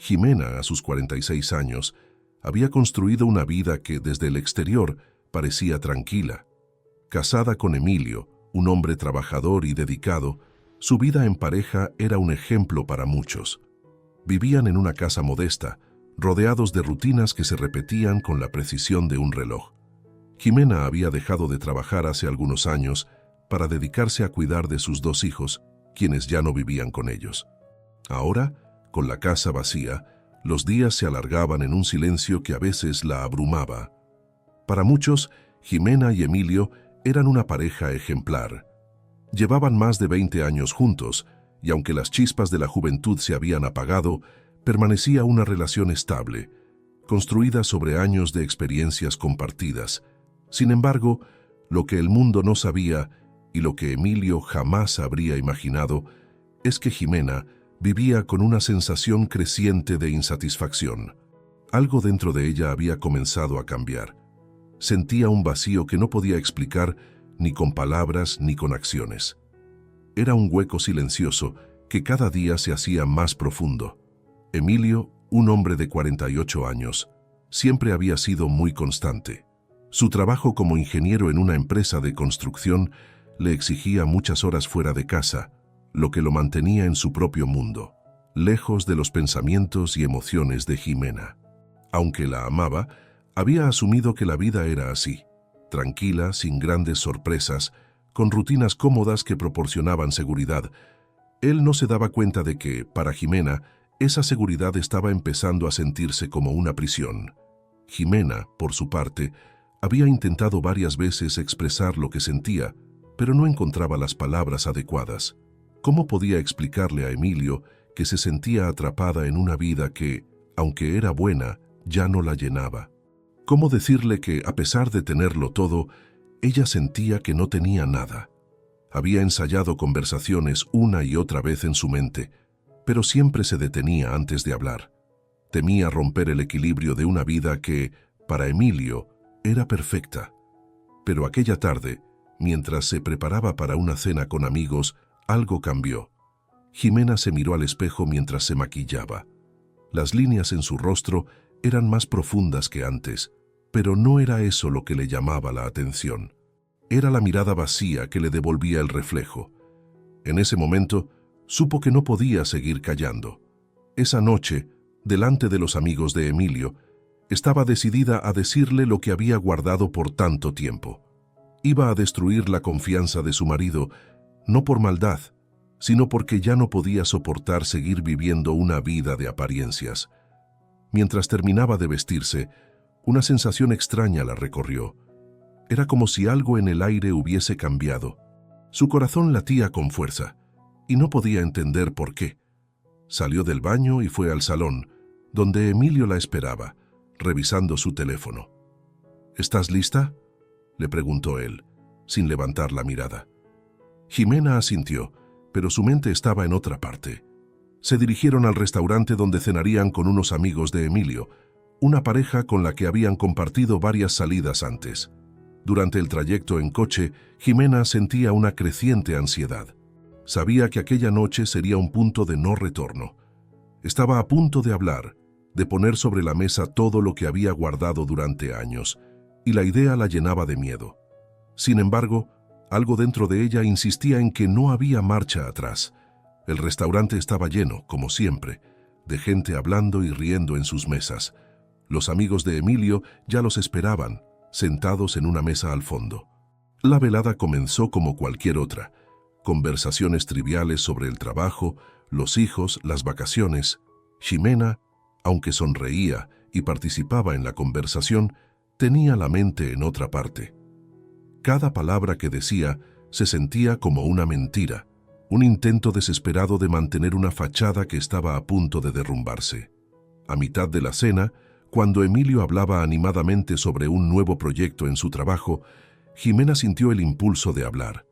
Jimena, a sus 46 años, había construido una vida que desde el exterior parecía tranquila. Casada con Emilio, un hombre trabajador y dedicado, su vida en pareja era un ejemplo para muchos. Vivían en una casa modesta, rodeados de rutinas que se repetían con la precisión de un reloj. Jimena había dejado de trabajar hace algunos años para dedicarse a cuidar de sus 2 hijos, quienes ya no vivían con ellos. Ahora, con la casa vacía, los días se alargaban en un silencio que a veces la abrumaba. Para muchos, Jimena y Emilio eran una pareja ejemplar. Llevaban más de 20 años juntos, y aunque las chispas de la juventud se habían apagado, permanecía una relación estable, construida sobre años de experiencias compartidas. Sin embargo, lo que el mundo no sabía, y lo que Emilio jamás habría imaginado, es que Jimena vivía con una sensación creciente de insatisfacción. Algo dentro de ella había comenzado a cambiar. Sentía un vacío que no podía explicar ni con palabras ni con acciones. Era un hueco silencioso que cada día se hacía más profundo. Emilio, un hombre de 48 años, siempre había sido muy constante. Su trabajo como ingeniero en una empresa de construcción le exigía muchas horas fuera de casa, lo que lo mantenía en su propio mundo, lejos de los pensamientos y emociones de Jimena. Aunque la amaba, había asumido que la vida era así, tranquila, sin grandes sorpresas, con rutinas cómodas que proporcionaban seguridad. Él no se daba cuenta de que, para Jimena, esa seguridad estaba empezando a sentirse como una prisión. Jimena, por su parte, había intentado varias veces expresar lo que sentía, pero no encontraba las palabras adecuadas. ¿Cómo podía explicarle a Emilio que se sentía atrapada en una vida que, aunque era buena, ya no la llenaba? ¿Cómo decirle que, a pesar de tenerlo todo, ella sentía que no tenía nada? Había ensayado conversaciones una y otra vez en su mente, pero siempre se detenía antes de hablar. Temía romper el equilibrio de una vida que, para Emilio, era perfecta. Pero aquella tarde, mientras se preparaba para una cena con amigos, algo cambió. Jimena se miró al espejo mientras se maquillaba. Las líneas en su rostro eran más profundas que antes, pero no era eso lo que le llamaba la atención. Era la mirada vacía que le devolvía el reflejo. En ese momento, supo que no podía seguir callando. Esa noche, delante de los amigos de Emilio, estaba decidida a decirle lo que había guardado por tanto tiempo. Iba a destruir la confianza de su marido, no por maldad, sino porque ya no podía soportar seguir viviendo una vida de apariencias. Mientras terminaba de vestirse, una sensación extraña la recorrió. Era como si algo en el aire hubiese cambiado. Su corazón latía con fuerza, y no podía entender por qué. Salió del baño y fue al salón, donde Emilio la esperaba, revisando su teléfono. ¿Estás lista?, le preguntó él, sin levantar la mirada. Jimena asintió, pero su mente estaba en otra parte. Se dirigieron al restaurante donde cenarían con unos amigos de Emilio, una pareja con la que habían compartido varias salidas antes. Durante el trayecto en coche, Jimena sentía una creciente ansiedad. Sabía que aquella noche sería un punto de no retorno. Estaba a punto de hablar, de poner sobre la mesa todo lo que había guardado durante años, y la idea la llenaba de miedo. Sin embargo, algo dentro de ella insistía en que no había marcha atrás. El restaurante estaba lleno, como siempre, de gente hablando y riendo en sus mesas. Los amigos de Emilio ya los esperaban, sentados en una mesa al fondo. La velada comenzó como cualquier otra. Conversaciones triviales sobre el trabajo, los hijos, las vacaciones. Jimena, aunque sonreía y participaba en la conversación, tenía la mente en otra parte. Cada palabra que decía se sentía como una mentira, un intento desesperado de mantener una fachada que estaba a punto de derrumbarse. A mitad de la cena, cuando Emilio hablaba animadamente sobre un nuevo proyecto en su trabajo, Jimena sintió el impulso de hablar.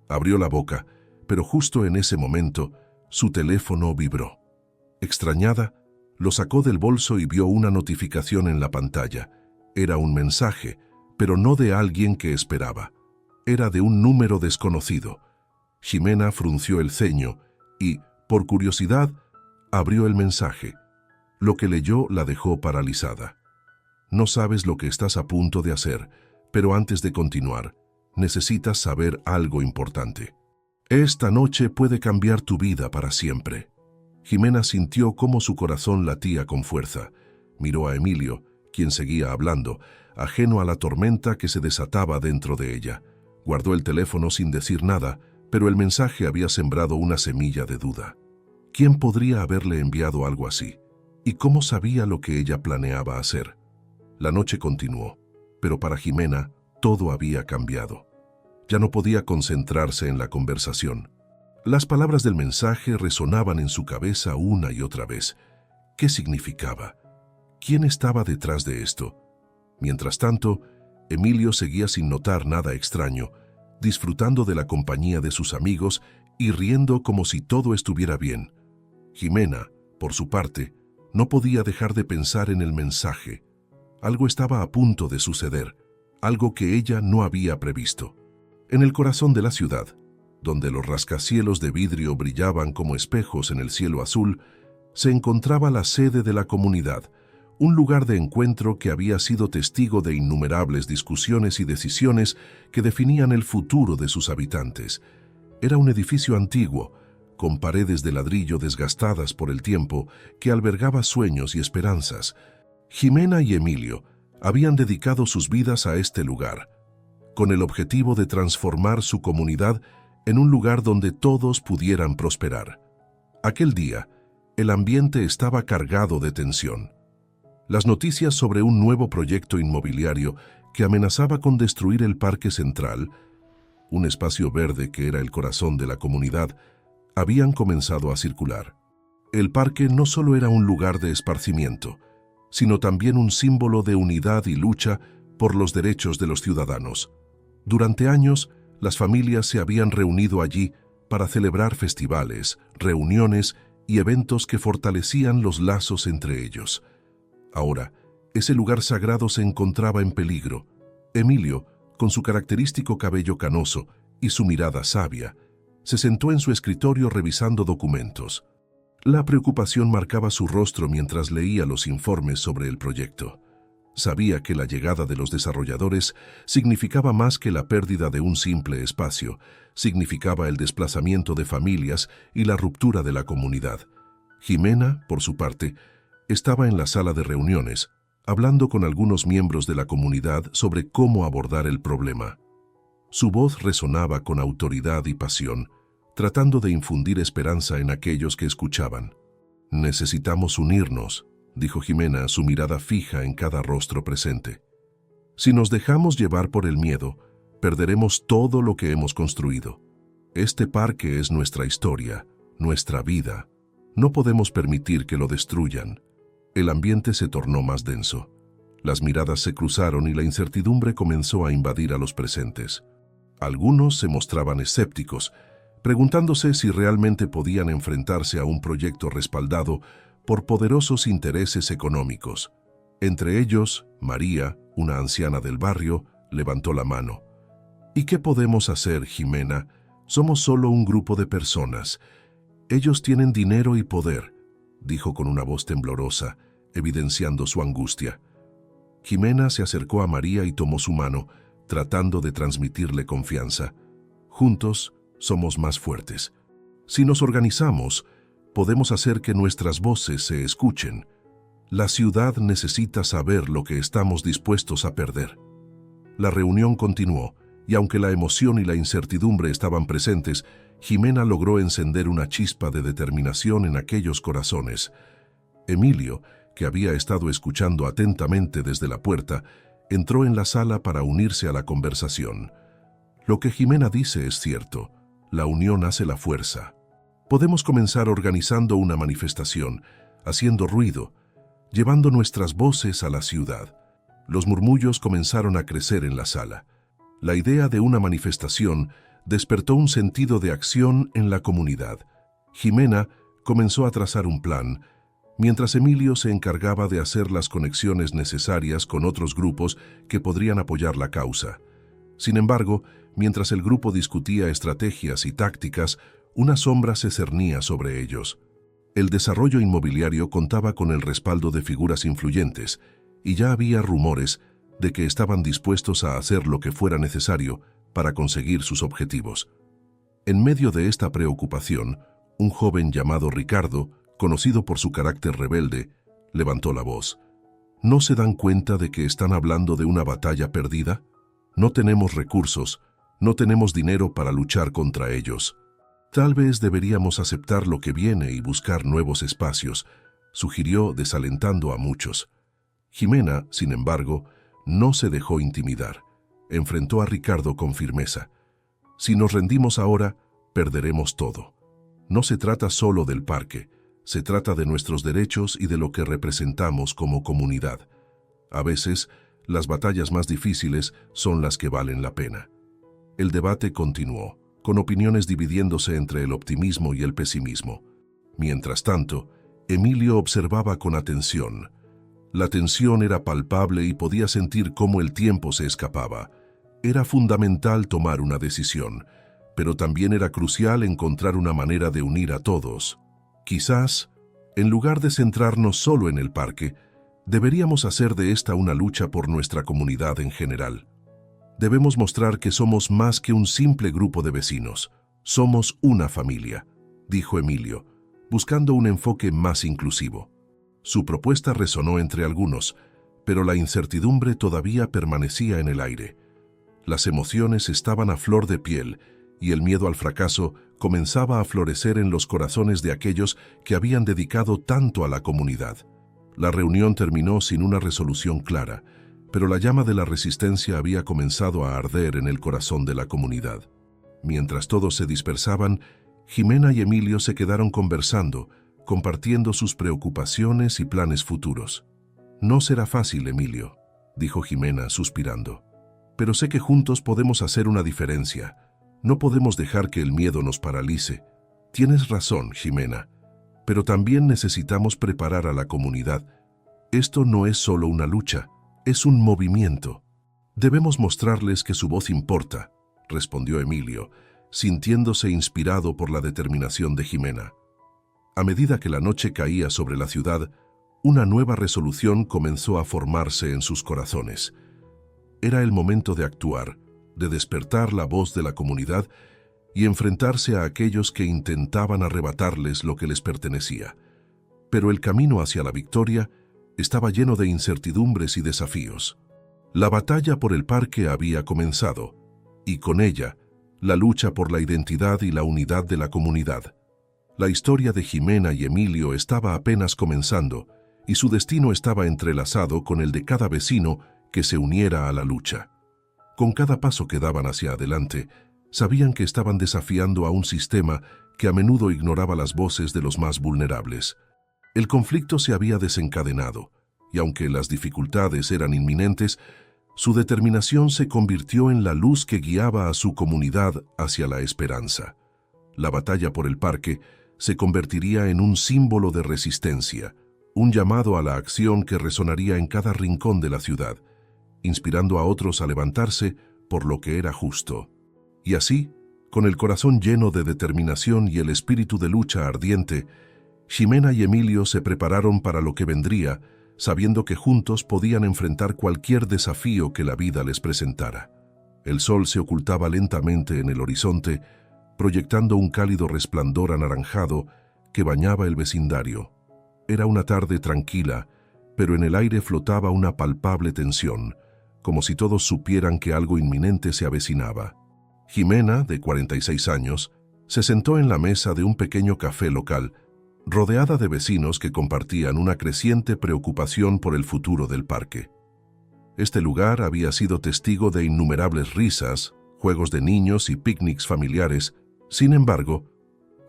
Abrió la boca, pero justo en ese momento, su teléfono vibró. Extrañada, lo sacó del bolso y vio una notificación en la pantalla. Era un mensaje, pero no de alguien que esperaba. Era de un número desconocido. Jimena frunció el ceño y, por curiosidad, abrió el mensaje. Lo que leyó la dejó paralizada. No sabes lo que estás a punto de hacer, pero antes de continuar, necesitas saber algo importante. Esta noche puede cambiar tu vida para siempre. Jimena sintió cómo su corazón latía con fuerza. Miró a Emilio, quien seguía hablando, ajeno a la tormenta que se desataba dentro de ella. Guardó el teléfono sin decir nada, pero el mensaje había sembrado una semilla de duda. ¿Quién podría haberle enviado algo así? ¿Y cómo sabía lo que ella planeaba hacer? La noche continuó, pero para Jimena todo había cambiado. Ya no podía concentrarse en la conversación. Las palabras del mensaje resonaban en su cabeza una y otra vez. ¿Qué significaba? ¿Quién estaba detrás de esto? Mientras tanto, Emilio seguía sin notar nada extraño, disfrutando de la compañía de sus amigos y riendo como si todo estuviera bien. Jimena, por su parte, no podía dejar de pensar en el mensaje. Algo estaba a punto de suceder, algo que ella no había previsto. En el corazón de la ciudad, donde los rascacielos de vidrio brillaban como espejos en el cielo azul, se encontraba la sede de la comunidad, un lugar de encuentro que había sido testigo de innumerables discusiones y decisiones que definían el futuro de sus habitantes. Era un edificio antiguo, con paredes de ladrillo desgastadas por el tiempo, que albergaba sueños y esperanzas. Jimena y Emilio habían dedicado sus vidas a este lugar, con el objetivo de transformar su comunidad en un lugar donde todos pudieran prosperar. Aquel día, el ambiente estaba cargado de tensión. Las noticias sobre un nuevo proyecto inmobiliario que amenazaba con destruir el Parque Central, un espacio verde que era el corazón de la comunidad, habían comenzado a circular. El parque no solo era un lugar de esparcimiento, sino también un símbolo de unidad y lucha por los derechos de los ciudadanos. Durante años, las familias se habían reunido allí para celebrar festivales, reuniones y eventos que fortalecían los lazos entre ellos. Ahora, ese lugar sagrado se encontraba en peligro. Emilio, con su característico cabello canoso y su mirada sabia, se sentó en su escritorio revisando documentos. La preocupación marcaba su rostro mientras leía los informes sobre el proyecto. Sabía que la llegada de los desarrolladores significaba más que la pérdida de un simple espacio, significaba el desplazamiento de familias y la ruptura de la comunidad. Jimena, por su parte, estaba en la sala de reuniones, hablando con algunos miembros de la comunidad sobre cómo abordar el problema. Su voz resonaba con autoridad y pasión, tratando de infundir esperanza en aquellos que escuchaban. «Necesitamos unirnos», dijo Jimena, su mirada fija en cada rostro presente. «Si nos dejamos llevar por el miedo, perderemos todo lo que hemos construido. Este parque es nuestra historia, nuestra vida. No podemos permitir que lo destruyan». El ambiente se tornó más denso. Las miradas se cruzaron y la incertidumbre comenzó a invadir a los presentes. Algunos se mostraban escépticos, preguntándose si realmente podían enfrentarse a un proyecto respaldado por poderosos intereses económicos. Entre ellos, María, una anciana del barrio, levantó la mano. «¿Y qué podemos hacer, Jimena? Somos solo un grupo de personas. Ellos tienen dinero y poder», dijo con una voz temblorosa, evidenciando su angustia. Jimena se acercó a María y tomó su mano, tratando de transmitirle confianza. «Juntos somos más fuertes. Si nos organizamos, podemos hacer que nuestras voces se escuchen. La ciudad necesita saber lo que estamos dispuestos a perder». La reunión continuó, y aunque la emoción y la incertidumbre estaban presentes, Jimena logró encender una chispa de determinación en aquellos corazones. Emilio, que había estado escuchando atentamente desde la puerta, entró en la sala para unirse a la conversación. «Lo que Jimena dice es cierto. La unión hace la fuerza. Podemos comenzar organizando una manifestación, haciendo ruido, llevando nuestras voces a la ciudad». Los murmullos comenzaron a crecer en la sala. La idea de una manifestación despertó un sentido de acción en la comunidad. Jimena comenzó a trazar un plan, mientras Emilio se encargaba de hacer las conexiones necesarias con otros grupos que podrían apoyar la causa. Sin embargo, mientras el grupo discutía estrategias y tácticas, una sombra se cernía sobre ellos. El desarrollo inmobiliario contaba con el respaldo de figuras influyentes y ya había rumores de que estaban dispuestos a hacer lo que fuera necesario para conseguir sus objetivos. En medio de esta preocupación, un joven llamado Ricardo, conocido por su carácter rebelde, levantó la voz. ¿No se dan cuenta de que están hablando de una batalla perdida? No tenemos recursos, no tenemos dinero para luchar contra ellos. Tal vez deberíamos aceptar lo que viene y buscar nuevos espacios, sugirió desalentando a muchos. Jimena, sin embargo, no se dejó intimidar. Enfrentó a Ricardo con firmeza. Si nos rendimos ahora, perderemos todo. No se trata solo del parque, se trata de nuestros derechos y de lo que representamos como comunidad. A veces, las batallas más difíciles son las que valen la pena. El debate continuó, con opiniones dividiéndose entre el optimismo y el pesimismo. Mientras tanto, Emilio observaba con atención. La tensión era palpable y podía sentir cómo el tiempo se escapaba. Era fundamental tomar una decisión, pero también era crucial encontrar una manera de unir a todos. Quizás, en lugar de centrarnos solo en el parque, deberíamos hacer de esta una lucha por nuestra comunidad en general. Debemos mostrar que somos más que un simple grupo de vecinos. Somos una familia, dijo Emilio, buscando un enfoque más inclusivo. Su propuesta resonó entre algunos, pero la incertidumbre todavía permanecía en el aire. Las emociones estaban a flor de piel y el miedo al fracaso comenzaba a florecer en los corazones de aquellos que habían dedicado tanto a la comunidad. La reunión terminó sin una resolución clara, pero la llama de la resistencia había comenzado a arder en el corazón de la comunidad. Mientras todos se dispersaban, Jimena y Emilio se quedaron conversando, compartiendo sus preocupaciones y planes futuros. «No será fácil, Emilio», dijo Jimena, suspirando. «Pero sé que juntos podemos hacer una diferencia. No podemos dejar que el miedo nos paralice. Tienes razón, Jimena, pero también necesitamos preparar a la comunidad. Esto no es solo una lucha, es un movimiento. Debemos mostrarles que su voz importa», respondió Emilio, sintiéndose inspirado por la determinación de Jimena. A medida que la noche caía sobre la ciudad, una nueva resolución comenzó a formarse en sus corazones. Era el momento de actuar, de despertar la voz de la comunidad y enfrentarse a aquellos que intentaban arrebatarles lo que les pertenecía. Pero el camino hacia la victoria estaba lleno de incertidumbres y desafíos. La batalla por el parque había comenzado, y con ella, la lucha por la identidad y la unidad de la comunidad. La historia de Jimena y Emilio estaba apenas comenzando, y su destino estaba entrelazado con el de cada vecino que se uniera a la lucha. Con cada paso que daban hacia adelante, sabían que estaban desafiando a un sistema que a menudo ignoraba las voces de los más vulnerables. El conflicto se había desencadenado, y aunque las dificultades eran inminentes, su determinación se convirtió en la luz que guiaba a su comunidad hacia la esperanza. La batalla por el parque se convertiría en un símbolo de resistencia, un llamado a la acción que resonaría en cada rincón de la ciudad, inspirando a otros a levantarse por lo que era justo. Y así, con el corazón lleno de determinación y el espíritu de lucha ardiente, Jimena y Emilio se prepararon para lo que vendría, sabiendo que juntos podían enfrentar cualquier desafío que la vida les presentara. El sol se ocultaba lentamente en el horizonte, proyectando un cálido resplandor anaranjado que bañaba el vecindario. Era una tarde tranquila, pero en el aire flotaba una palpable tensión, como si todos supieran que algo inminente se avecinaba. Jimena, de 46 años, se sentó en la mesa de un pequeño café local, rodeada de vecinos que compartían una creciente preocupación por el futuro del parque. Este lugar había sido testigo de innumerables risas, juegos de niños y picnics familiares. Sin embargo,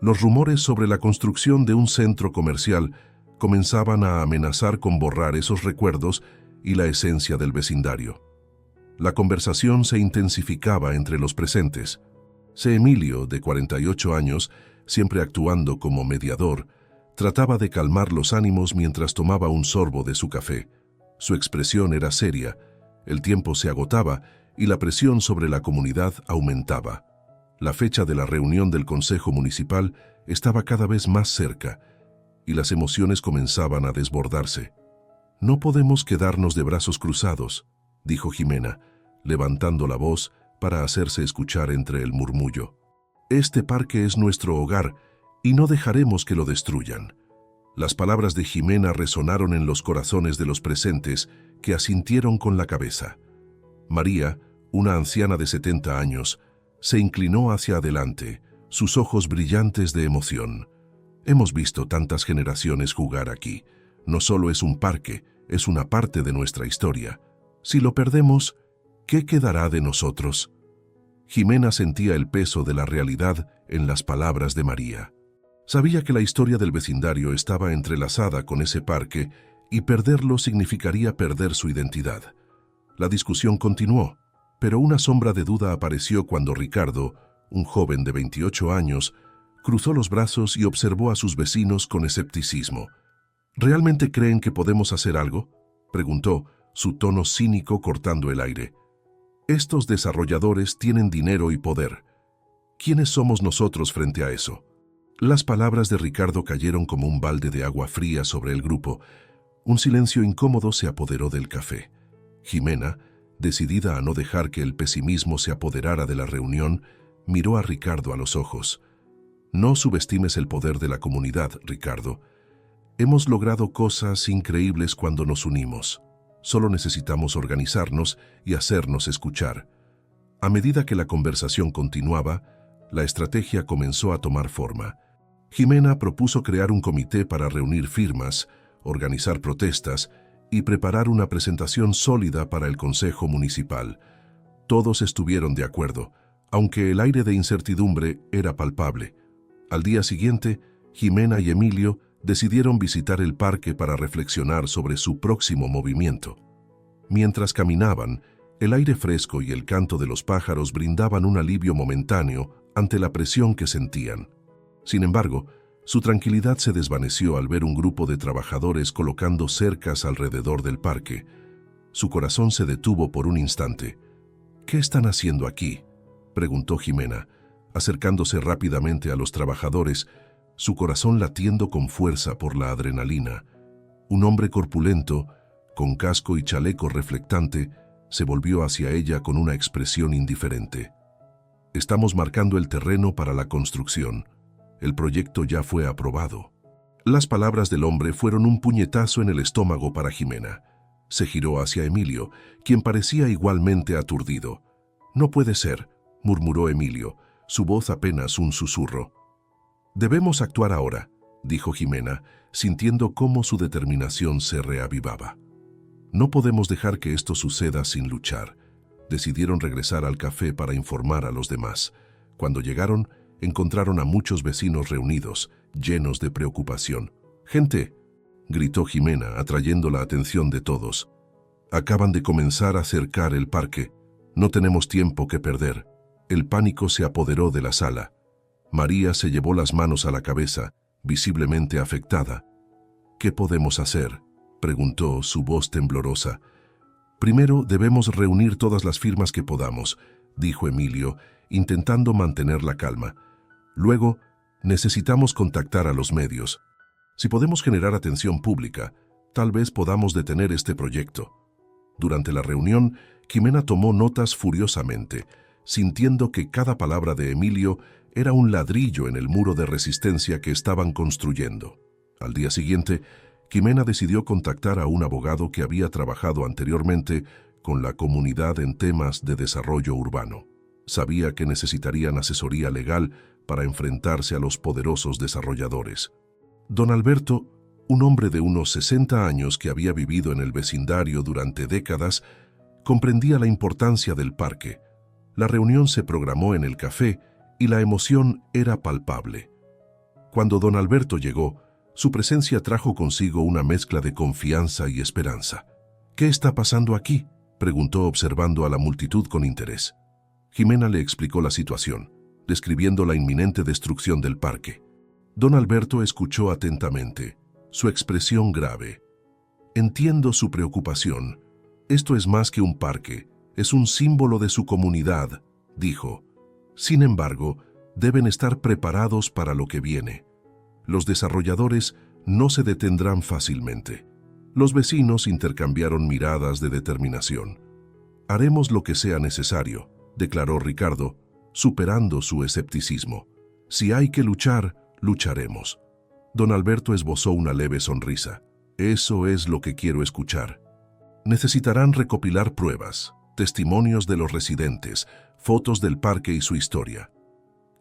los rumores sobre la construcción de un centro comercial comenzaban a amenazar con borrar esos recuerdos y la esencia del vecindario. La conversación se intensificaba entre los presentes. Emilio, de 48 años, siempre actuando como mediador, trataba de calmar los ánimos mientras tomaba un sorbo de su café. Su expresión era seria, el tiempo se agotaba y la presión sobre la comunidad aumentaba. La fecha de la reunión del Consejo Municipal estaba cada vez más cerca, y las emociones comenzaban a desbordarse. «No podemos quedarnos de brazos cruzados», dijo Jimena, levantando la voz para hacerse escuchar entre el murmullo. «Este parque es nuestro hogar y no dejaremos que lo destruyan». Las palabras de Jimena resonaron en los corazones de los presentes, que asintieron con la cabeza. María, una anciana de 70 años, se inclinó hacia adelante, sus ojos brillantes de emoción. «Hemos visto tantas generaciones jugar aquí. No solo es un parque, es una parte de nuestra historia. Si lo perdemos, ¿qué quedará de nosotros?». Jimena sentía el peso de la realidad en las palabras de María. Sabía que la historia del vecindario estaba entrelazada con ese parque y perderlo significaría perder su identidad. La discusión continuó, pero una sombra de duda apareció cuando Ricardo, un joven de 28 años, cruzó los brazos y observó a sus vecinos con escepticismo. «¿Realmente creen que podemos hacer algo?», preguntó, su tono cínico cortando el aire. «Estos desarrolladores tienen dinero y poder. ¿Quiénes somos nosotros frente a eso?». Las palabras de Ricardo cayeron como un balde de agua fría sobre el grupo. Un silencio incómodo se apoderó del café. Jimena, decidida a no dejar que el pesimismo se apoderara de la reunión, miró a Ricardo a los ojos. «No subestimes el poder de la comunidad, Ricardo. Hemos logrado cosas increíbles cuando nos unimos. Solo necesitamos organizarnos y hacernos escuchar». A medida que la conversación continuaba, la estrategia comenzó a tomar forma. Jimena propuso crear un comité para reunir firmas, organizar protestas y preparar una presentación sólida para el Consejo Municipal. Todos estuvieron de acuerdo, aunque el aire de incertidumbre era palpable. Al día siguiente, Jimena y Emilio decidieron visitar el parque para reflexionar sobre su próximo movimiento. Mientras caminaban, el aire fresco y el canto de los pájaros brindaban un alivio momentáneo ante la presión que sentían. Sin embargo, su tranquilidad se desvaneció al ver un grupo de trabajadores colocando cercas alrededor del parque. Su corazón se detuvo por un instante. «¿Qué están haciendo aquí?», preguntó Jimena, acercándose rápidamente a los trabajadores, su corazón latiendo con fuerza por la adrenalina. Un hombre corpulento, con casco y chaleco reflectante, se volvió hacia ella con una expresión indiferente. «Estamos marcando el terreno para la construcción. El proyecto ya fue aprobado». Las palabras del hombre fueron un puñetazo en el estómago para Jimena. Se giró hacia Emilio, quien parecía igualmente aturdido. «No puede ser», murmuró Emilio, su voz apenas un susurro. «Debemos actuar ahora», dijo Jimena, sintiendo cómo su determinación se reavivaba. «No podemos dejar que esto suceda sin luchar». Decidieron regresar al café para informar a los demás. Cuando llegaron, encontraron a muchos vecinos reunidos, llenos de preocupación. «Gente», gritó Jimena, atrayendo la atención de todos. «Acaban de comenzar a cercar el parque. No tenemos tiempo que perder». El pánico se apoderó de la sala. María se llevó las manos a la cabeza, visiblemente afectada. «¿Qué podemos hacer?», preguntó, su voz temblorosa. «Primero debemos reunir todas las firmas que podamos», dijo Emilio, intentando mantener la calma. «Luego, necesitamos contactar a los medios. Si podemos generar atención pública, tal vez podamos detener este proyecto». Durante la reunión, Jimena tomó notas furiosamente, sintiendo que cada palabra de Emilio era un ladrillo en el muro de resistencia que estaban construyendo. Al día siguiente, Jimena decidió contactar a un abogado que había trabajado anteriormente con la comunidad en temas de desarrollo urbano. Sabía que necesitarían asesoría legal para enfrentarse a los poderosos desarrolladores. Don Alberto, un hombre de unos 60 años que había vivido en el vecindario durante décadas, comprendía la importancia del parque. La reunión se programó en el café y la emoción era palpable. Cuando don Alberto llegó, su presencia trajo consigo una mezcla de confianza y esperanza. «¿Qué está pasando aquí?», preguntó observando a la multitud con interés. Jimena le explicó la situación, describiendo la inminente destrucción del parque. Don Alberto escuchó atentamente, su expresión grave. «Entiendo su preocupación. Esto es más que un parque, es un símbolo de su comunidad», dijo. «Sin embargo, deben estar preparados para lo que viene. Los desarrolladores no se detendrán fácilmente. Los vecinos intercambiaron miradas de determinación. «Haremos lo que sea necesario», declaró Ricardo, superando su escepticismo. «Si hay que luchar, lucharemos». Don Alberto esbozó una leve sonrisa. «Eso es lo que quiero escuchar». Necesitarán recopilar pruebas, testimonios de los residentes, fotos del parque y su historia.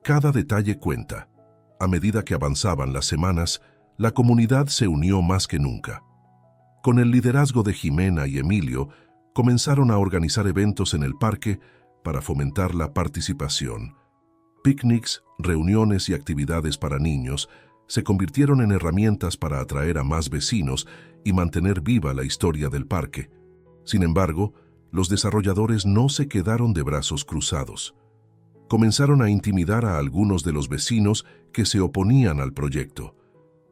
Cada detalle cuenta. A medida que avanzaban las semanas, la comunidad se unió más que nunca. Con el liderazgo de Jimena y Emilio, comenzaron a organizar eventos en el parque para fomentar la participación. Picnics, reuniones y actividades para niños se convirtieron en herramientas para atraer a más vecinos y mantener viva la historia del parque. Sin embargo, los desarrolladores no se quedaron de brazos cruzados. Comenzaron a intimidar a algunos de los vecinos que se oponían al proyecto.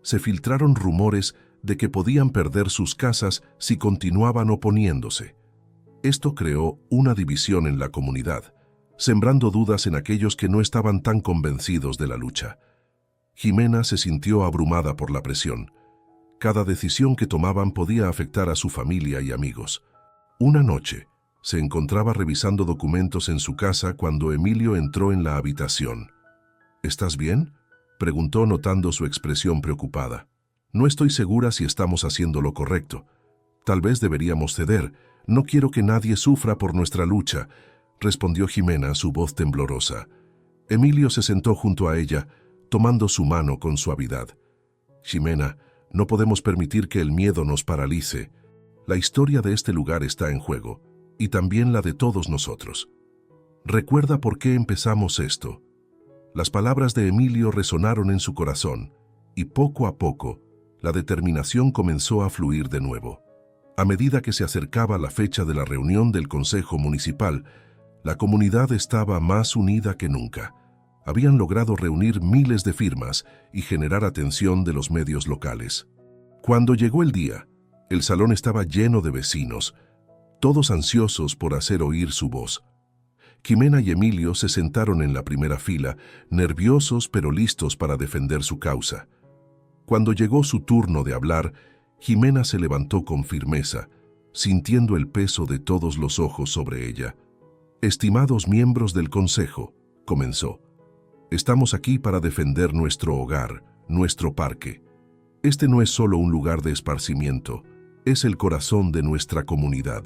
Se filtraron rumores de que podían perder sus casas si continuaban oponiéndose. Esto creó una división en la comunidad, sembrando dudas en aquellos que no estaban tan convencidos de la lucha. Jimena se sintió abrumada por la presión. Cada decisión que tomaban podía afectar a su familia y amigos. Una noche, se encontraba revisando documentos en su casa cuando Emilio entró en la habitación. «¿Estás bien?», preguntó notando su expresión preocupada. «No estoy segura si estamos haciendo lo correcto. Tal vez deberíamos ceder. No quiero que nadie sufra por nuestra lucha», respondió Jimena, su voz temblorosa. Emilio se sentó junto a ella, tomando su mano con suavidad. «Jimena, no podemos permitir que el miedo nos paralice. La historia de este lugar está en juego, y también la de todos nosotros. Recuerda por qué empezamos esto». Las palabras de Emilio resonaron en su corazón, y poco a poco, la determinación comenzó a fluir de nuevo. A medida que se acercaba la fecha de la reunión del Consejo Municipal, la comunidad estaba más unida que nunca. Habían logrado reunir miles de firmas y generar atención de los medios locales. Cuando llegó el día, el salón estaba lleno de vecinos, todos ansiosos por hacer oír su voz. Jimena y Emilio se sentaron en la primera fila, nerviosos pero listos para defender su causa. Cuando llegó su turno de hablar, Jimena se levantó con firmeza, sintiendo el peso de todos los ojos sobre ella. «Estimados miembros del Consejo», comenzó, «estamos aquí para defender nuestro hogar, nuestro parque. Este no es solo un lugar de esparcimiento, es el corazón de nuestra comunidad».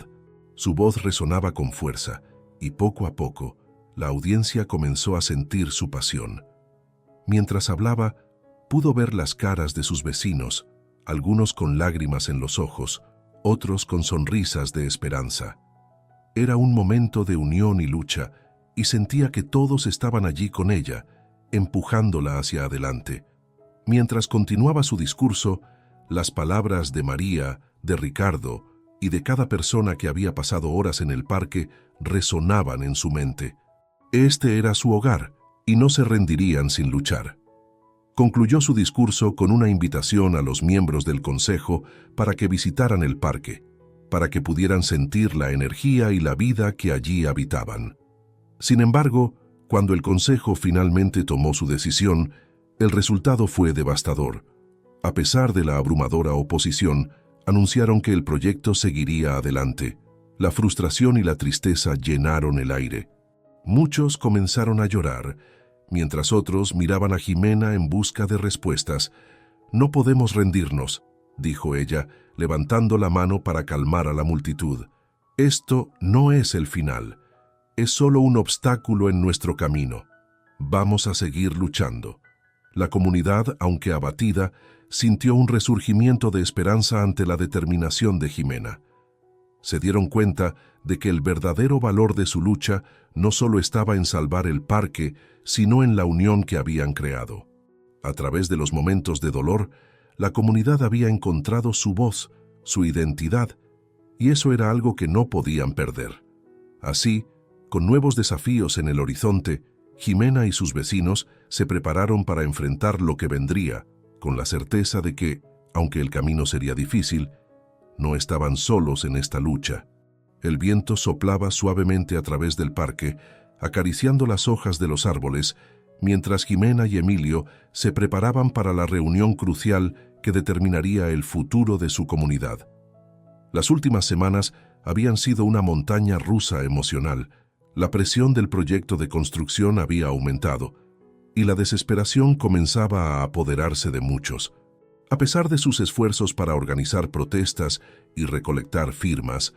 Su voz resonaba con fuerza, y poco a poco, la audiencia comenzó a sentir su pasión. Mientras hablaba, pudo ver las caras de sus vecinos, algunos con lágrimas en los ojos, otros con sonrisas de esperanza. Era un momento de unión y lucha, y sentía que todos estaban allí con ella, empujándola hacia adelante. Mientras continuaba su discurso, las palabras de María, de Ricardo y de cada persona que había pasado horas en el parque resonaban en su mente. Este era su hogar, y no se rendirían sin luchar. Concluyó su discurso con una invitación a los miembros del consejo para que visitaran el parque, para que pudieran sentir la energía y la vida que allí habitaban. Sin embargo, cuando el consejo finalmente tomó su decisión, el resultado fue devastador. A pesar de la abrumadora oposición, anunciaron que el proyecto seguiría adelante. La frustración y la tristeza llenaron el aire. Muchos comenzaron a llorar, mientras otros miraban a Jimena en busca de respuestas. «No podemos rendirnos», dijo ella, levantando la mano para calmar a la multitud. «Esto no es el final. Es solo un obstáculo en nuestro camino. Vamos a seguir luchando». La comunidad, aunque abatida, sintió un resurgimiento de esperanza ante la determinación de Jimena. Se dieron cuenta de que el verdadero valor de su lucha no solo estaba en salvar el parque, sino en la unión que habían creado. A través de los momentos de dolor, la comunidad había encontrado su voz, su identidad, y eso era algo que no podían perder. Así, con nuevos desafíos en el horizonte, Jimena y sus vecinos se prepararon para enfrentar lo que vendría, con la certeza de que, aunque el camino sería difícil, no estaban solos en esta lucha. El viento soplaba suavemente a través del parque, acariciando las hojas de los árboles, mientras Jimena y Emilio se preparaban para la reunión crucial que determinaría el futuro de su comunidad. Las últimas semanas habían sido una montaña rusa emocional. La presión del proyecto de construcción había aumentado y la desesperación comenzaba a apoderarse de muchos. A pesar de sus esfuerzos para organizar protestas y recolectar firmas,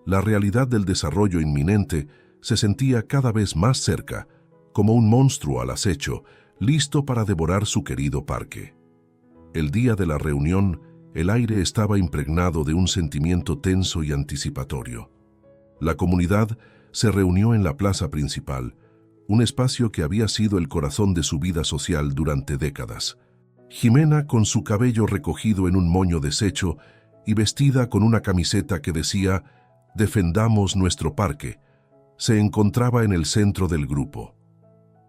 la realidad del desarrollo inminente se sentía cada vez más cerca, como un monstruo al acecho, listo para devorar su querido parque. El día de la reunión, el aire estaba impregnado de un sentimiento tenso y anticipatorio. La comunidad se reunió en la plaza principal, un espacio que había sido el corazón de su vida social durante décadas. Ximena, con su cabello recogido en un moño deshecho y vestida con una camiseta que decía «Defendamos nuestro parque», se encontraba en el centro del grupo.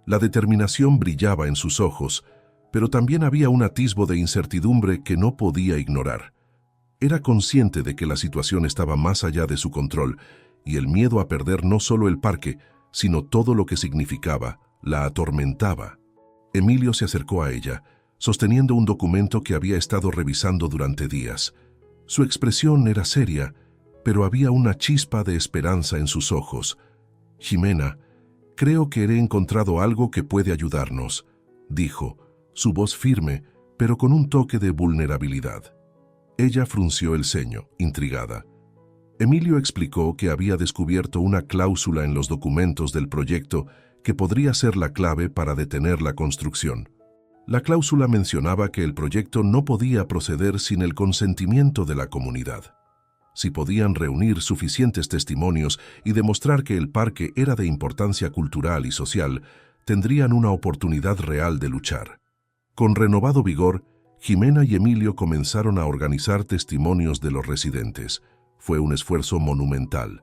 La determinación brillaba en sus ojos, pero también había un atisbo de incertidumbre que no podía ignorar. Era consciente de que la situación estaba más allá de su control, y el miedo a perder no solo el parque, sino todo lo que significaba, la atormentaba. Emilio se acercó a ella, sosteniendo un documento que había estado revisando durante días. Su expresión era seria, pero había una chispa de esperanza en sus ojos. «Ximena, creo que he encontrado algo que puede ayudarnos», dijo, su voz firme, pero con un toque de vulnerabilidad. Ella frunció el ceño, intrigada. Emilio explicó que había descubierto una cláusula en los documentos del proyecto que podría ser la clave para detener la construcción. La cláusula mencionaba que el proyecto no podía proceder sin el consentimiento de la comunidad. Si podían reunir suficientes testimonios y demostrar que el parque era de importancia cultural y social, tendrían una oportunidad real de luchar. Con renovado vigor, Ximena y Emilio comenzaron a organizar testimonios de los residentes. Fue un esfuerzo monumental.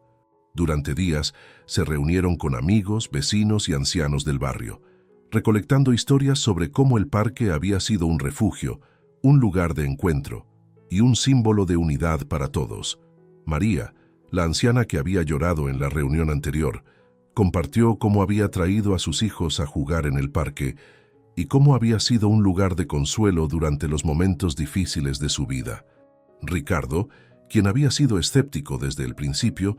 Durante días, se reunieron con amigos, vecinos y ancianos del barrio, recolectando historias sobre cómo el parque había sido un refugio, un lugar de encuentro y un símbolo de unidad para todos. María, la anciana que había llorado en la reunión anterior, compartió cómo había traído a sus hijos a jugar en el parque y cómo había sido un lugar de consuelo durante los momentos difíciles de su vida. Ricardo, quien había sido escéptico desde el principio,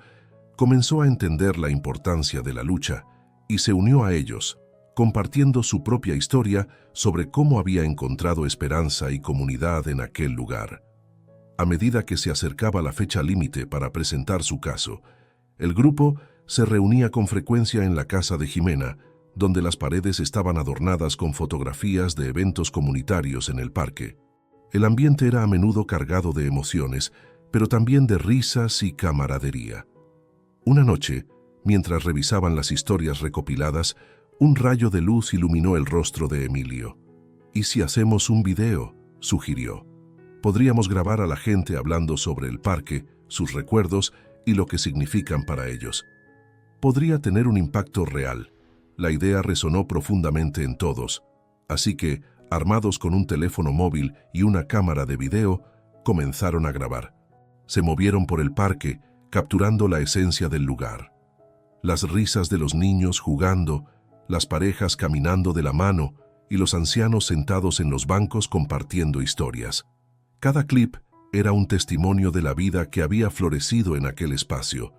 comenzó a entender la importancia de la lucha y se unió a ellos, compartiendo su propia historia sobre cómo había encontrado esperanza y comunidad en aquel lugar. A medida que se acercaba la fecha límite para presentar su caso, el grupo se reunía con frecuencia en la casa de Ximena, donde las paredes estaban adornadas con fotografías de eventos comunitarios en el parque. El ambiente era a menudo cargado de emociones, pero también de risas y camaradería. Una noche, mientras revisaban las historias recopiladas, un rayo de luz iluminó el rostro de Emilio. «¿Y si hacemos un video?», sugirió. «Podríamos grabar a la gente hablando sobre el parque, sus recuerdos y lo que significan para ellos. Podría tener un impacto real». La idea resonó profundamente en todos, así que, armados con un teléfono móvil y una cámara de video, comenzaron a grabar. Se movieron por el parque, capturando la esencia del lugar. Las risas de los niños jugando, las parejas caminando de la mano y los ancianos sentados en los bancos compartiendo historias. Cada clip era un testimonio de la vida que había florecido en aquel espacio.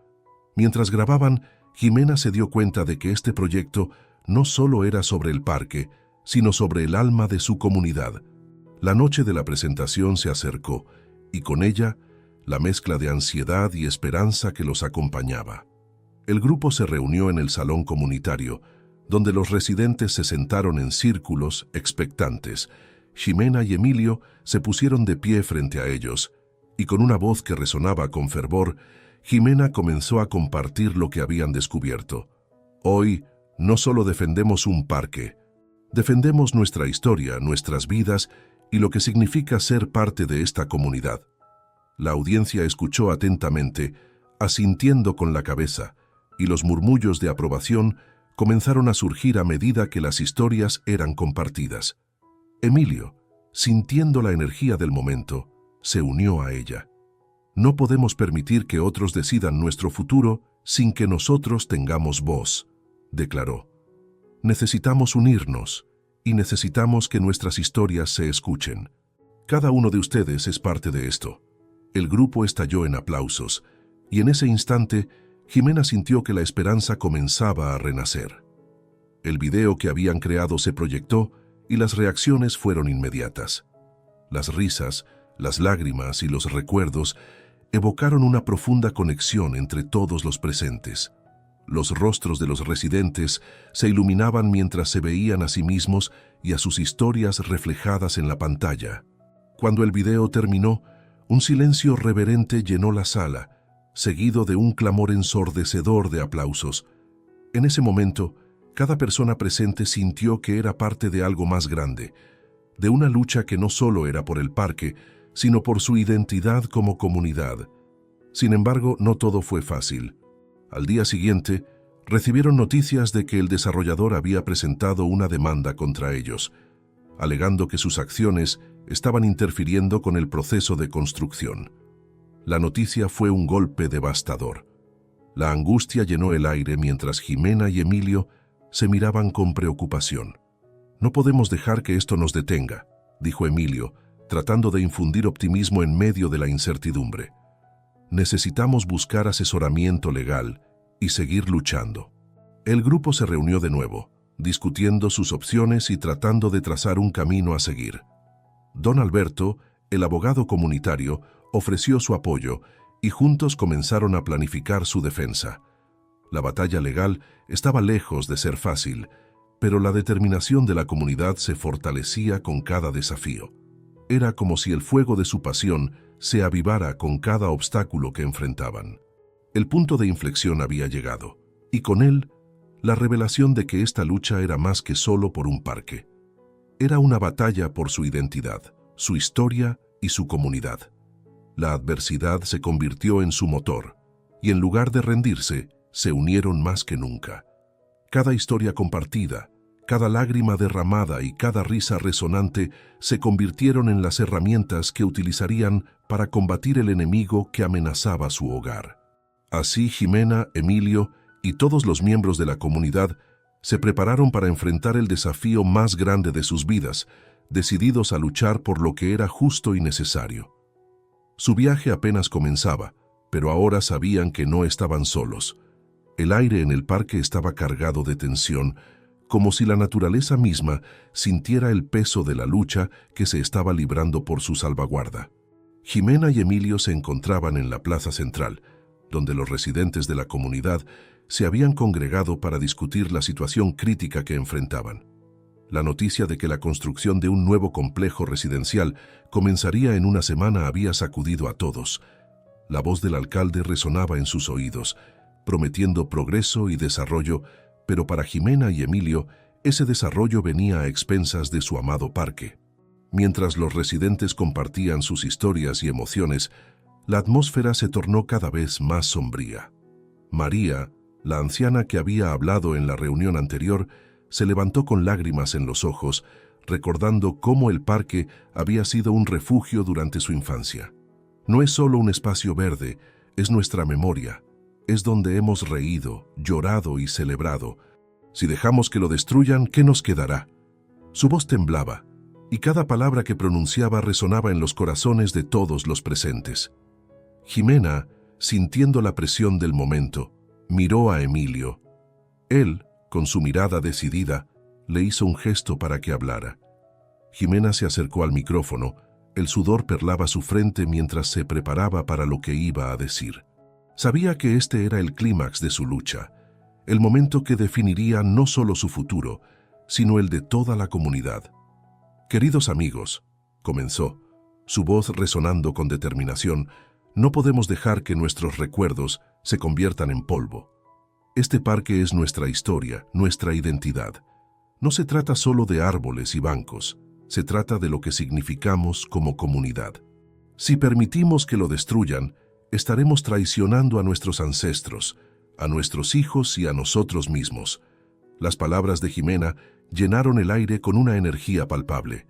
Mientras grababan, Ximena se dio cuenta de que este proyecto no solo era sobre el parque, sino sobre el alma de su comunidad. La noche de la presentación se acercó, y con ella, la mezcla de ansiedad y esperanza que los acompañaba. El grupo se reunió en el salón comunitario, donde los residentes se sentaron en círculos, expectantes. Ximena y Emilio se pusieron de pie frente a ellos, y con una voz que resonaba con fervor, Ximena comenzó a compartir lo que habían descubierto. «Hoy no solo defendemos un parque, defendemos nuestra historia, nuestras vidas y lo que significa ser parte de esta comunidad». La audiencia escuchó atentamente, asintiendo con la cabeza, y los murmullos de aprobación comenzaron a surgir a medida que las historias eran compartidas. Emilio, sintiendo la energía del momento, se unió a ella. «No podemos permitir que otros decidan nuestro futuro sin que nosotros tengamos voz», declaró. «Necesitamos unirnos y necesitamos que nuestras historias se escuchen». Cada uno de ustedes es parte de esto. El grupo estalló en aplausos, y en ese instante, Jimena sintió que la esperanza comenzaba a renacer. El video que habían creado se proyectó y las reacciones fueron inmediatas. Las risas, las lágrimas y los recuerdos evocaron una profunda conexión entre todos los presentes. Los rostros de los residentes se iluminaban mientras se veían a sí mismos y a sus historias reflejadas en la pantalla. Cuando el video terminó, un silencio reverente llenó la sala, seguido de un clamor ensordecedor de aplausos. En ese momento, cada persona presente sintió que era parte de algo más grande, de una lucha que no solo era por el parque, sino por su identidad como comunidad. Sin embargo, no todo fue fácil. Al día siguiente, recibieron noticias de que el desarrollador había presentado una demanda contra ellos, alegando que sus acciones estaban interfiriendo con el proceso de construcción. La noticia fue un golpe devastador. La angustia llenó el aire mientras Jimena y Emilio se miraban con preocupación. «No podemos dejar que esto nos detenga», dijo Emilio, tratando de infundir optimismo en medio de la incertidumbre. «Necesitamos buscar asesoramiento legal y seguir luchando». El grupo se reunió de nuevo, discutiendo sus opciones y tratando de trazar un camino a seguir. Don Alberto, el abogado comunitario, ofreció su apoyo y juntos comenzaron a planificar su defensa. La batalla legal estaba lejos de ser fácil, pero la determinación de la comunidad se fortalecía con cada desafío. Era como si el fuego de su pasión se avivara con cada obstáculo que enfrentaban. El punto de inflexión había llegado, y con él, la revelación de que esta lucha era más que solo por un parque. Era una batalla por su identidad, su historia y su comunidad. La adversidad se convirtió en su motor, y en lugar de rendirse, se unieron más que nunca. Cada historia compartida, cada lágrima derramada y cada risa resonante se convirtieron en las herramientas que utilizarían para combatir el enemigo que amenazaba su hogar. Así Jimena, Emilio y todos los miembros de la comunidad se prepararon para enfrentar el desafío más grande de sus vidas, decididos a luchar por lo que era justo y necesario. Su viaje apenas comenzaba, pero ahora sabían que no estaban solos. El aire en el parque estaba cargado de tensión, como si la naturaleza misma sintiera el peso de la lucha que se estaba librando por su salvaguarda. Jimena y Emilio se encontraban en la plaza central, donde los residentes de la comunidad se habían congregado para discutir la situación crítica que enfrentaban. La noticia de que la construcción de un nuevo complejo residencial comenzaría en una semana había sacudido a todos. La voz del alcalde resonaba en sus oídos, prometiendo progreso y desarrollo, pero para Jimena y Emilio, ese desarrollo venía a expensas de su amado parque. Mientras los residentes compartían sus historias y emociones, la atmósfera se tornó cada vez más sombría. María, la anciana que había hablado en la reunión anterior, se levantó con lágrimas en los ojos, recordando cómo el parque había sido un refugio durante su infancia. No es solo un espacio verde, es nuestra memoria. Es donde hemos reído, llorado y celebrado. Si dejamos que lo destruyan, ¿qué nos quedará? Su voz temblaba, y cada palabra que pronunciaba resonaba en los corazones de todos los presentes. Jimena, sintiendo la presión del momento, miró a Emilio. Él, con su mirada decidida, le hizo un gesto para que hablara. Jimena se acercó al micrófono, el sudor perlaba su frente mientras se preparaba para lo que iba a decir. Sabía que este era el clímax de su lucha, el momento que definiría no solo su futuro, sino el de toda la comunidad. «Queridos amigos», comenzó, su voz resonando con determinación, «no podemos dejar que nuestros recuerdos se conviertan en polvo. Este parque es nuestra historia, nuestra identidad. No se trata solo de árboles y bancos, se trata de lo que significamos como comunidad. Si permitimos que lo destruyan, estaremos traicionando a nuestros ancestros, a nuestros hijos y a nosotros mismos». Las palabras de Jimena llenaron el aire con una energía palpable.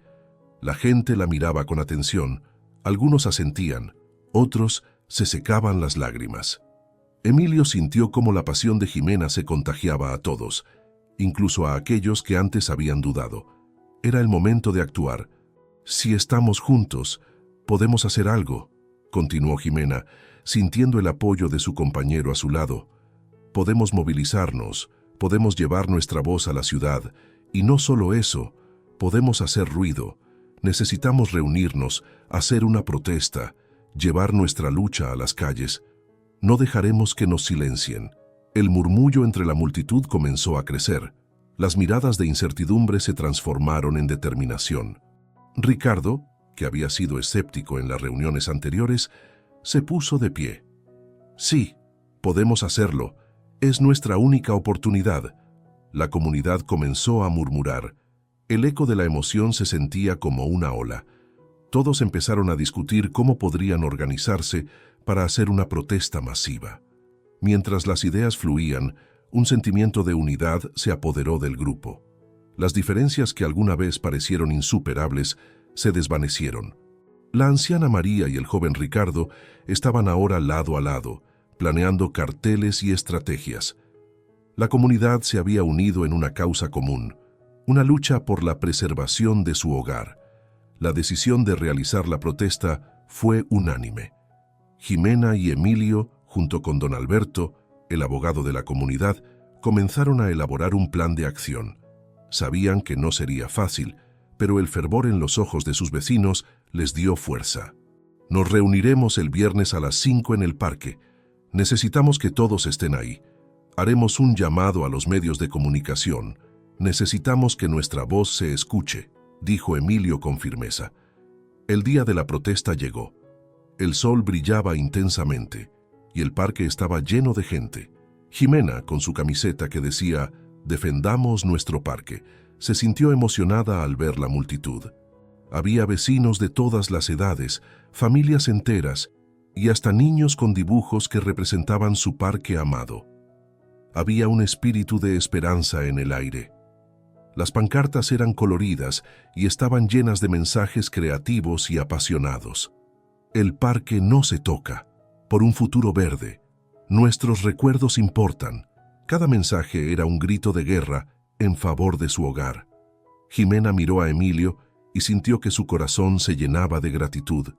La gente la miraba con atención, algunos asentían, otros se secaban las lágrimas. Emilio sintió cómo la pasión de Jimena se contagiaba a todos, incluso a aquellos que antes habían dudado. Era el momento de actuar. Si estamos juntos, podemos hacer algo, continuó Jimena, sintiendo el apoyo de su compañero a su lado. Podemos movilizarnos, podemos llevar nuestra voz a la ciudad, y no solo eso, podemos hacer ruido. Necesitamos reunirnos, hacer una protesta, llevar nuestra lucha a las calles. No dejaremos que nos silencien. El murmullo entre la multitud comenzó a crecer. Las miradas de incertidumbre se transformaron en determinación. Ricardo, que había sido escéptico en las reuniones anteriores, se puso de pie. Sí, podemos hacerlo. Es nuestra única oportunidad. La comunidad comenzó a murmurar. El eco de la emoción se sentía como una ola. Todos empezaron a discutir cómo podrían organizarse para hacer una protesta masiva. Mientras las ideas fluían, un sentimiento de unidad se apoderó del grupo. Las diferencias que alguna vez parecieron insuperables se desvanecieron. La anciana María y el joven Ricardo estaban ahora lado a lado, planeando carteles y estrategias. La comunidad se había unido en una causa común, una lucha por la preservación de su hogar. La decisión de realizar la protesta fue unánime. Jimena y Emilio, junto con don Alberto, el abogado de la comunidad, comenzaron a elaborar un plan de acción. Sabían que no sería fácil, pero el fervor en los ojos de sus vecinos les dio fuerza. Nos reuniremos el viernes a las 5 en el parque. Necesitamos que todos estén ahí. Haremos un llamado a los medios de comunicación. Necesitamos que nuestra voz se escuche, dijo Emilio con firmeza. El día de la protesta llegó. El sol brillaba intensamente y el parque estaba lleno de gente. Jimena, con su camiseta que decía «Defendamos nuestro parque», se sintió emocionada al ver la multitud. Había vecinos de todas las edades, familias enteras y hasta niños con dibujos que representaban su parque amado. Había un espíritu de esperanza en el aire. Las pancartas eran coloridas y estaban llenas de mensajes creativos y apasionados. El parque no se toca, por un futuro verde. Nuestros recuerdos importan. Cada mensaje era un grito de guerra en favor de su hogar. Jimena miró a Emilio y sintió que su corazón se llenaba de gratitud.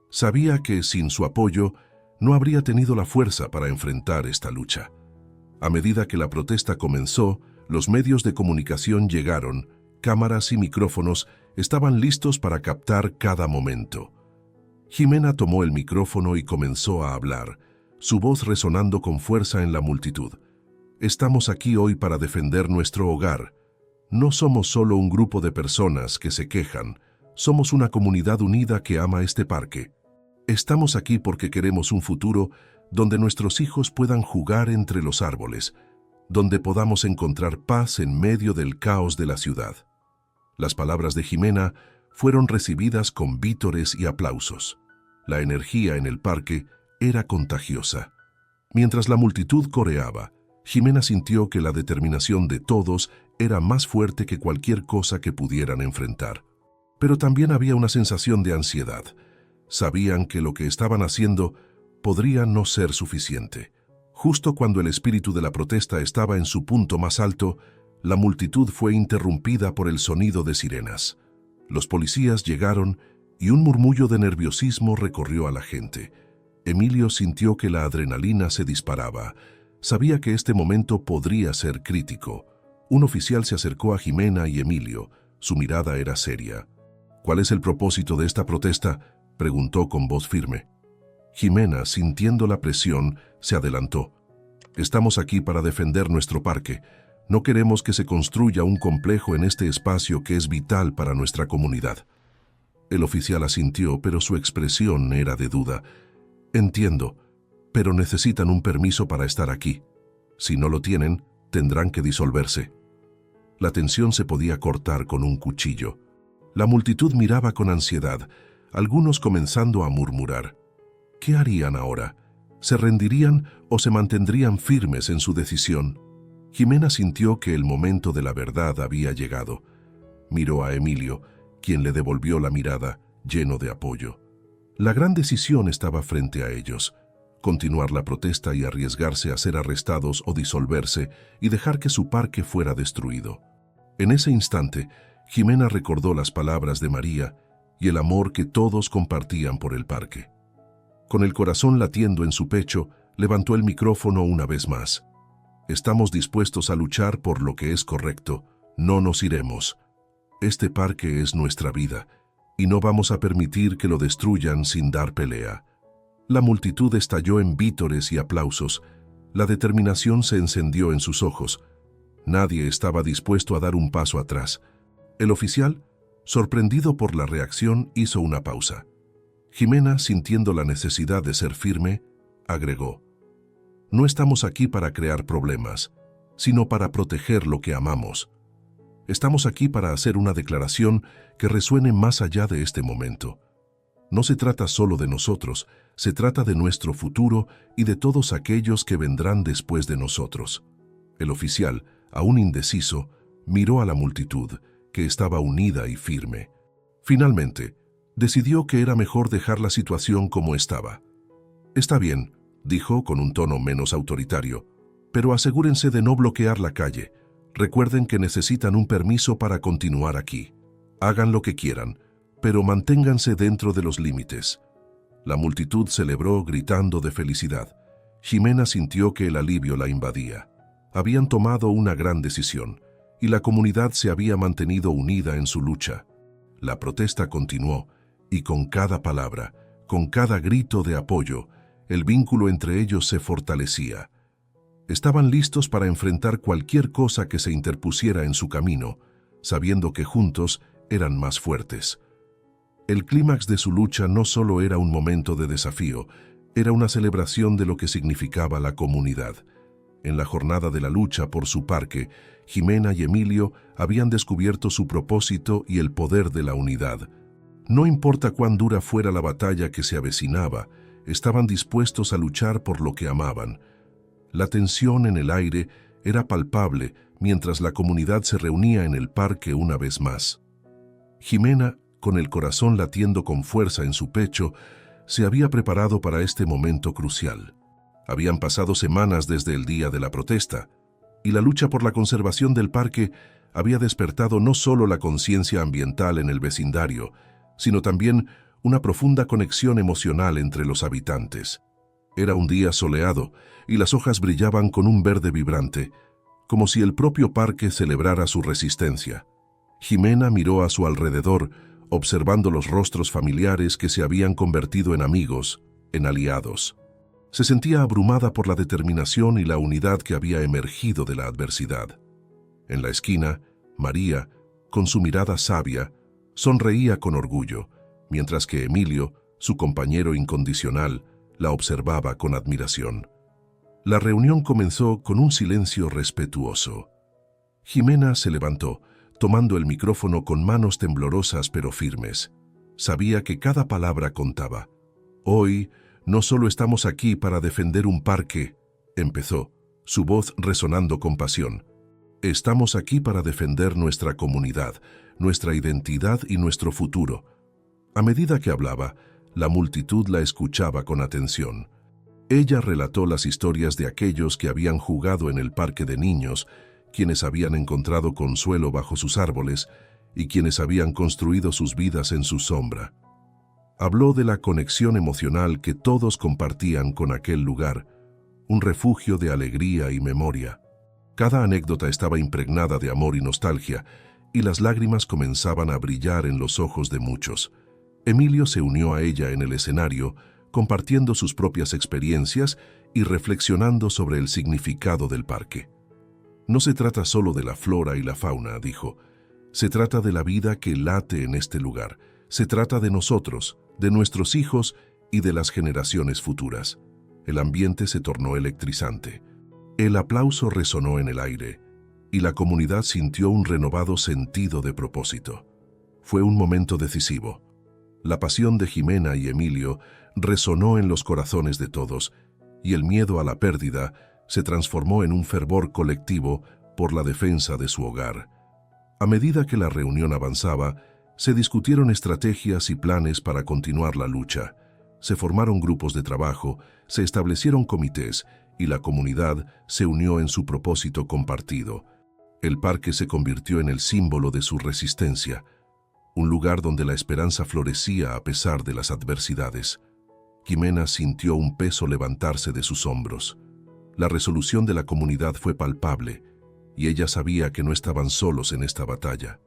Sabía que sin su apoyo no habría tenido la fuerza para enfrentar esta lucha. A medida que la protesta comenzó, los medios de comunicación llegaron, cámaras y micrófonos estaban listos para captar cada momento. Jimena tomó el micrófono y comenzó a hablar, su voz resonando con fuerza en la multitud. Estamos aquí hoy para defender nuestro hogar. No somos solo un grupo de personas que se quejan, somos una comunidad unida que ama este parque. Estamos aquí porque queremos un futuro donde nuestros hijos puedan jugar entre los árboles, donde podamos encontrar paz en medio del caos de la ciudad. Las palabras de Jimena fueron recibidas con vítores y aplausos. La energía en el parque era contagiosa. Mientras la multitud coreaba, Jimena sintió que la determinación de todos era más fuerte que cualquier cosa que pudieran enfrentar. Pero también había una sensación de ansiedad. Sabían que lo que estaban haciendo podría no ser suficiente. Justo cuando el espíritu de la protesta estaba en su punto más alto, la multitud fue interrumpida por el sonido de sirenas. Los policías llegaron y un murmullo de nerviosismo recorrió a la gente. Emilio sintió que la adrenalina se disparaba. Sabía que este momento podría ser crítico. Un oficial se acercó a Jimena y Emilio. Su mirada era seria. «¿Cuál es el propósito de esta protesta?», preguntó con voz firme. Jimena, sintiendo la presión, se adelantó. «Estamos aquí para defender nuestro parque. No queremos que se construya un complejo en este espacio que es vital para nuestra comunidad». El oficial asintió, pero su expresión era de duda. «Entiendo, pero necesitan un permiso para estar aquí. Si no lo tienen, tendrán que disolverse». La tensión se podía cortar con un cuchillo. La multitud miraba con ansiedad, algunos comenzando a murmurar. ¿Qué harían ahora? ¿Se rendirían o se mantendrían firmes en su decisión? Jimena sintió que el momento de la verdad había llegado. Miró a Emilio, quien le devolvió la mirada, lleno de apoyo. La gran decisión estaba frente a ellos: continuar la protesta y arriesgarse a ser arrestados o disolverse y dejar que su parque fuera destruido. En ese instante, Jimena recordó las palabras de María y el amor que todos compartían por el parque. Con el corazón latiendo en su pecho, levantó el micrófono una vez más. Estamos dispuestos a luchar por lo que es correcto, no nos iremos. Este parque es nuestra vida, y no vamos a permitir que lo destruyan sin dar pelea. La multitud estalló en vítores y aplausos. La determinación se encendió en sus ojos. Nadie estaba dispuesto a dar un paso atrás. El oficial, sorprendido por la reacción, hizo una pausa. Jimena, sintiendo la necesidad de ser firme, agregó: no estamos aquí para crear problemas, sino para proteger lo que amamos. Estamos aquí para hacer una declaración que resuene más allá de este momento. No se trata solo de nosotros, se trata de nuestro futuro y de todos aquellos que vendrán después de nosotros. El oficial, aún indeciso, miró a la multitud, que estaba unida y firme. Finalmente, decidió que era mejor dejar la situación como estaba. Está bien, dijo con un tono menos autoritario, pero asegúrense de no bloquear la calle. Recuerden que necesitan un permiso para continuar aquí. Hagan lo que quieran, pero manténganse dentro de los límites. La multitud celebró gritando de felicidad. Jimena sintió que el alivio la invadía. Habían tomado una gran decisión, y la comunidad se había mantenido unida en su lucha. La protesta continuó, y con cada palabra, con cada grito de apoyo, el vínculo entre ellos se fortalecía. Estaban listos para enfrentar cualquier cosa que se interpusiera en su camino, sabiendo que juntos eran más fuertes. El clímax de su lucha no solo era un momento de desafío, era una celebración de lo que significaba la comunidad. En la jornada de la lucha por su parque, Jimena y Emilio habían descubierto su propósito y el poder de la unidad. No importa cuán dura fuera la batalla que se avecinaba, estaban dispuestos a luchar por lo que amaban. La tensión en el aire era palpable mientras la comunidad se reunía en el parque una vez más. Jimena, con el corazón latiendo con fuerza en su pecho, se había preparado para este momento crucial. Habían pasado semanas desde el día de la protesta, y la lucha por la conservación del parque había despertado no solo la conciencia ambiental en el vecindario, sino también una profunda conexión emocional entre los habitantes. Era un día soleado, y las hojas brillaban con un verde vibrante, como si el propio parque celebrara su resistencia. Jimena miró a su alrededor, observando los rostros familiares que se habían convertido en amigos, en aliados. Se sentía abrumada por la determinación y la unidad que había emergido de la adversidad. En la esquina, María, con su mirada sabia, sonreía con orgullo, mientras que Emilio, su compañero incondicional, la observaba con admiración. La reunión comenzó con un silencio respetuoso. Jimena se levantó, tomando el micrófono con manos temblorosas pero firmes. Sabía que cada palabra contaba. Hoy, no solo estamos aquí para defender un parque, empezó, su voz resonando con pasión. Estamos aquí para defender nuestra comunidad, nuestra identidad y nuestro futuro. A medida que hablaba, la multitud la escuchaba con atención. Ella relató las historias de aquellos que habían jugado en el parque de niños, quienes habían encontrado consuelo bajo sus árboles y quienes habían construido sus vidas en su sombra. Habló de la conexión emocional que todos compartían con aquel lugar, un refugio de alegría y memoria. Cada anécdota estaba impregnada de amor y nostalgia, y las lágrimas comenzaban a brillar en los ojos de muchos. Emilio se unió a ella en el escenario, compartiendo sus propias experiencias y reflexionando sobre el significado del parque. No se trata solo de la flora y la fauna, dijo. Se trata de la vida que late en este lugar. Se trata de nosotros, de nuestros hijos y de las generaciones futuras. El ambiente se tornó electrizante. El aplauso resonó en el aire, y la comunidad sintió un renovado sentido de propósito. Fue un momento decisivo. La pasión de Jimena y Emilio resonó en los corazones de todos, y el miedo a la pérdida se transformó en un fervor colectivo por la defensa de su hogar. A medida que la reunión avanzaba, se discutieron estrategias y planes para continuar la lucha. Se formaron grupos de trabajo, se establecieron comités y la comunidad se unió en su propósito compartido. El parque se convirtió en el símbolo de su resistencia, un lugar donde la esperanza florecía a pesar de las adversidades. Jimena sintió un peso levantarse de sus hombros. La resolución de la comunidad fue palpable, y ella sabía que no estaban solos en esta batalla.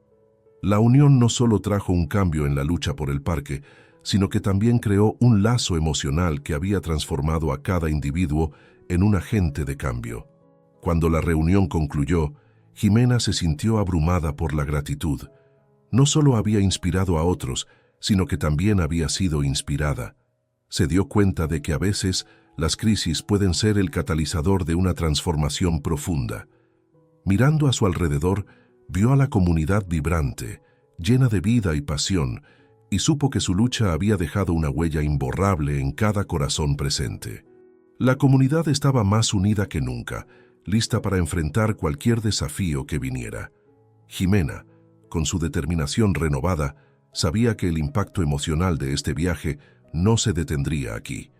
La unión no solo trajo un cambio en la lucha por el parque, sino que también creó un lazo emocional que había transformado a cada individuo en un agente de cambio. Cuando la reunión concluyó, Jimena se sintió abrumada por la gratitud. No solo había inspirado a otros, sino que también había sido inspirada. Se dio cuenta de que a veces las crisis pueden ser el catalizador de una transformación profunda. Mirando a su alrededor, vio a la comunidad vibrante, llena de vida y pasión, y supo que su lucha había dejado una huella imborrable en cada corazón presente. La comunidad estaba más unida que nunca, lista para enfrentar cualquier desafío que viniera. Jimena, con su determinación renovada, sabía que el impacto emocional de este viaje no se detendría aquí.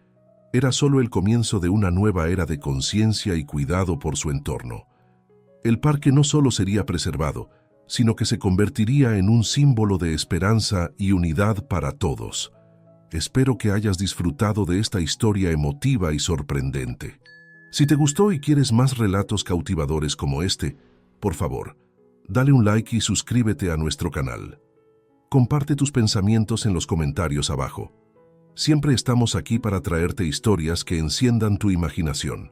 Era solo el comienzo de una nueva era de conciencia y cuidado por su entorno. El parque no solo sería preservado, sino que se convertiría en un símbolo de esperanza y unidad para todos. Espero que hayas disfrutado de esta historia emotiva y sorprendente. Si te gustó y quieres más relatos cautivadores como este, por favor, dale un like y suscríbete a nuestro canal. Comparte tus pensamientos en los comentarios abajo. Siempre estamos aquí para traerte historias que enciendan tu imaginación.